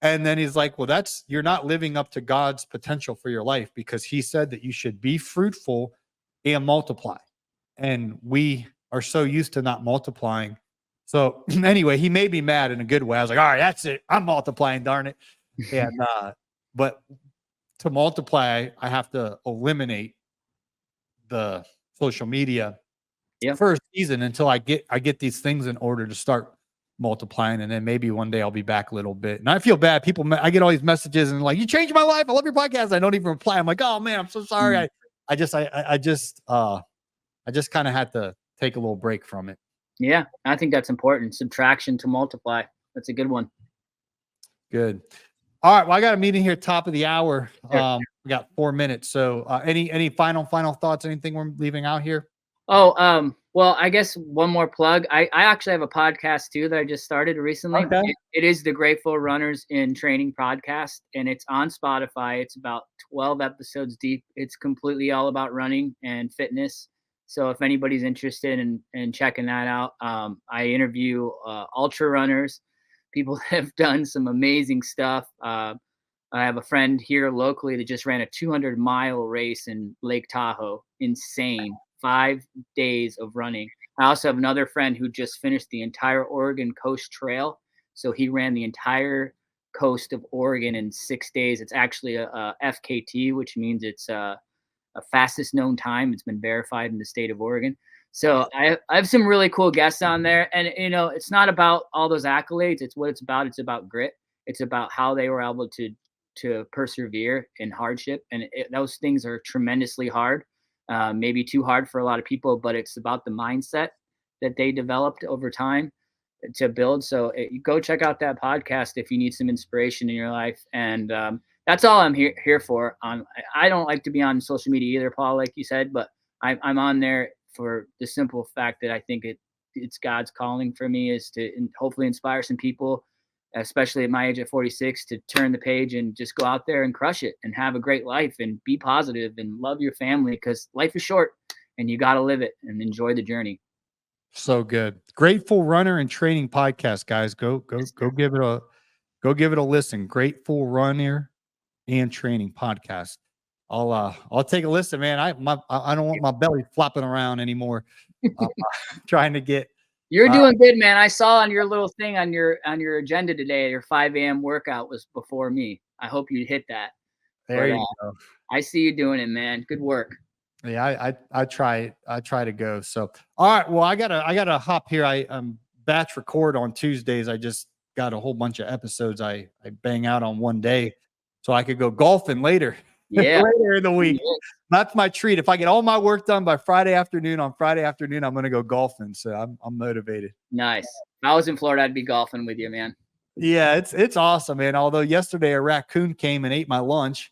And then he's like, well, you're not living up to God's potential for your life, because he said that you should be fruitful and multiply. And we are so used to not multiplying. So anyway, he made me mad in a good way. I was like, all right, that's it. I'm multiplying, darn it. And, but to multiply, I have to eliminate the social media first season until I get these things in order to start multiplying, and then maybe one day I'll be back a little bit. And I feel bad. I get all these messages and like, you changed my life. I love your podcast. I don't even reply. I'm like, oh man, I'm so sorry. I just kind of had to take a little break from it. Yeah, I think that's important. Subtraction to multiply. That's a good one. Good. All right. Well, I got a meeting here top of the hour. Sure. We got 4 minutes. So any final thoughts, anything we're leaving out here? Oh, well, I guess one more plug. I actually have a podcast too that I just started recently. Okay. It is the Grateful Runners in Training podcast, and it's on Spotify. It's about 12 episodes deep. It's completely all about running and fitness. So if anybody's interested in checking that out, I interview ultra runners, people that have done some amazing stuff. I have a friend here locally that just ran a 200-mile race in Lake Tahoe. Insane. 5 days of running. I also have another friend who just finished the entire Oregon Coast Trail. So he ran the entire coast of Oregon in 6 days. It's actually a FKT, which means it's a fastest known time. It's been verified in the state of Oregon. So I have some really cool guests on there. And, you know, it's not about all those accolades. It's what it's about. It's about grit. It's about how they were able to persevere in hardship. And those things are tremendously hard. Maybe too hard for a lot of people, but it's about the mindset that they developed over time to build. So go check out that podcast if you need some inspiration in your life. And that's all I'm here for. I don't like to be on social media either, Paul, like you said, but I'm on there for the simple fact that I think it's God's calling for me is to hopefully inspire some people, especially at my age at 46, to turn the page and just go out there and crush it and have a great life and be positive and love your family, because life is short and you got to live it and enjoy the journey. So good. Grateful Runner and Training podcast, guys. Go give it a listen. Grateful Runner and Training podcast. I'll take a listen, man. I don't want my belly flopping around anymore. Trying to get. You're doing good, man. I saw on your little thing on your agenda today, your 5 a.m. workout was before me. I hope you hit that. There you go. I see you doing it, man. Good work. Yeah, I try to go. So, all right. Well, I gotta hop here. I batch record on Tuesdays. I just got a whole bunch of episodes I bang out on one day, so I could go golfing later. Yeah, later in the week. Yeah. That's my treat. If I get all my work done by Friday afternoon, I'm going to go golfing. So I'm motivated. Nice. If I was in Florida, I'd be golfing with you, man. Yeah, it's awesome, man. Although yesterday a raccoon came and ate my lunch,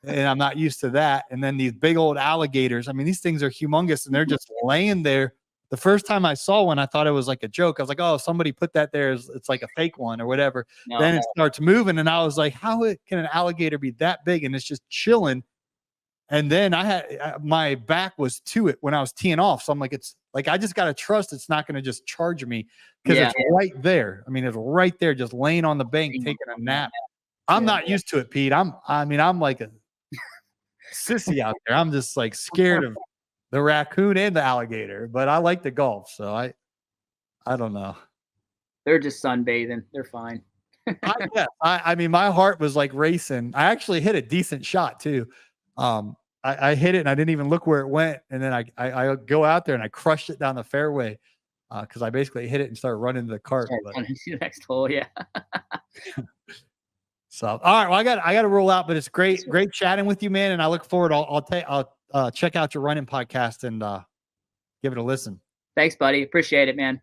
and I'm not used to that. And then these big old alligators. I mean, these things are humongous, and they're just laying there. The first time I saw one, I thought it was like a joke. I was like, oh, somebody put that there. It's like a fake one or whatever. No, then it starts moving, and I was like, how can an alligator be that big? And it's just chilling. And then my back was to it when I was teeing off. So I'm like, it's like, I just got to trust it's not going to just charge me, because it's right there. I mean, it's right there, just laying on the bank, taking a nap. I'm not used to it, Pete. I'm like a sissy out there. I'm just like scared of the raccoon and the alligator, but I like the golf. So I don't know. They're just sunbathing. They're fine. I mean, my heart was like racing. I actually hit a decent shot too. I hit it and I didn't even look where it went. And then I go out there and I crushed it down the fairway. Cause I basically hit it and started running to the cart. The next hole. Yeah. So, all right. Well, I got to roll out, but it's great chatting with you, man. And I look forward. I'll check out your running podcast and give it a listen. Thanks, buddy. Appreciate it, man.